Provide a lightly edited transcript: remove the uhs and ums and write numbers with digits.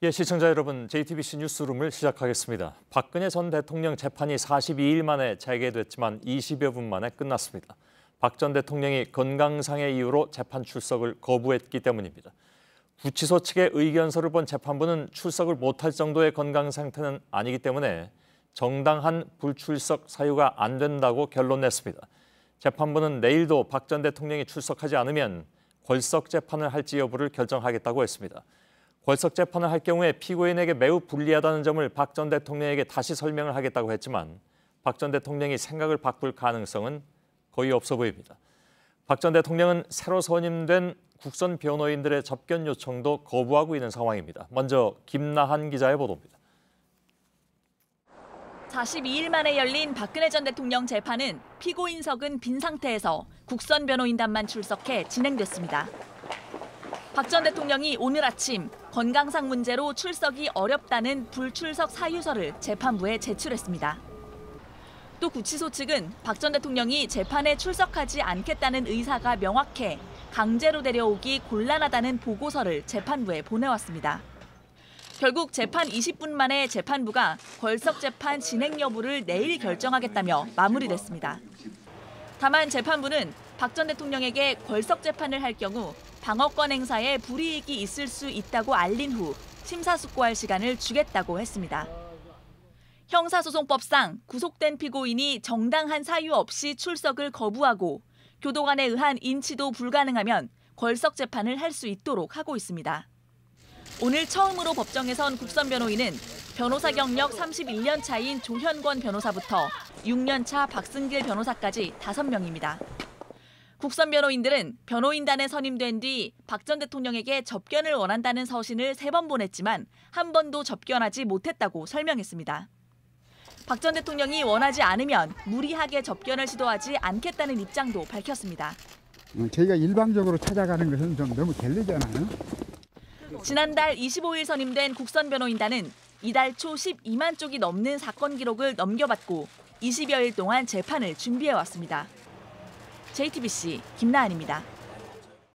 예, 시청자 여러분, JTBC 뉴스룸을 시작하겠습니다. 박근혜 전 대통령 재판이 42일 만에 재개됐지만 20여 분 만에 끝났습니다. 박 전 대통령이 건강상의 이유로 재판 출석을 거부했기 때문입니다. 구치소 측의 의견서를 본 재판부는 출석을 못할 정도의 건강 상태는 아니기 때문에 정당한 불출석 사유가 안 된다고 결론 냈습니다. 재판부는 내일도 박 전 대통령이 출석하지 않으면 궐석 재판을 할지 여부를 결정하겠다고 했습니다. 궐석 재판을 할 경우에 피고인에게 매우 불리하다는 점을 박 전 대통령에게 다시 설명을 하겠다고 했지만 박 전 대통령이 생각을 바꿀 가능성은 거의 없어 보입니다. 박 전 대통령은 새로 선임된 국선 변호인들의 접견 요청도 거부하고 있는 상황입니다. 먼저 김나한 기자의 보도입니다. 42일 만에 열린 박근혜 전 대통령 재판은 피고인석은 빈 상태에서 국선 변호인단만 출석해 진행됐습니다. 박 전 대통령이 오늘 아침 건강상 문제로 출석이 어렵다는 불출석 사유서를 재판부에 제출했습니다. 또 구치소 측은 박 전 대통령이 재판에 출석하지 않겠다는 의사가 명확해 강제로 데려오기 곤란하다는 보고서를 재판부에 보내왔습니다. 결국 재판 20분 만에 재판부가 궐석 재판 진행 여부를 내일 결정하겠다며 마무리됐습니다. 다만 재판부는 박 전 대통령에게 궐석 재판을 할 경우 방어권 행사에 불이익이 있을 수 있다고 알린 후 심사숙고할 시간을 주겠다고 했습니다. 형사소송법상 구속된 피고인이 정당한 사유 없이 출석을 거부하고 교도관에 의한 인치도 불가능하면 궐석 재판을 할 수 있도록 하고 있습니다. 오늘 처음으로 법정에 선 국선 변호인은 변호사 경력 31년 차인 조현권 변호사부터 6년 차 박승길 변호사까지 5명입니다. 국선 변호인들은 변호인단에 선임된 뒤 박 전 대통령에게 접견을 원한다는 서신을 3번 보냈지만 한 번도 접견하지 못했다고 설명했습니다. 박 전 대통령이 원하지 않으면 무리하게 접견을 시도하지 않겠다는 입장도 밝혔습니다. 저희가 일방적으로 찾아가는 것은 좀 너무 게을르잖아요. 지난달 25일 선임된 국선 변호인단은 이달 초 12만 쪽이 넘는 사건 기록을 넘겨받고 20여일 동안 재판을 준비해왔습니다. JTBC 김나한입니다.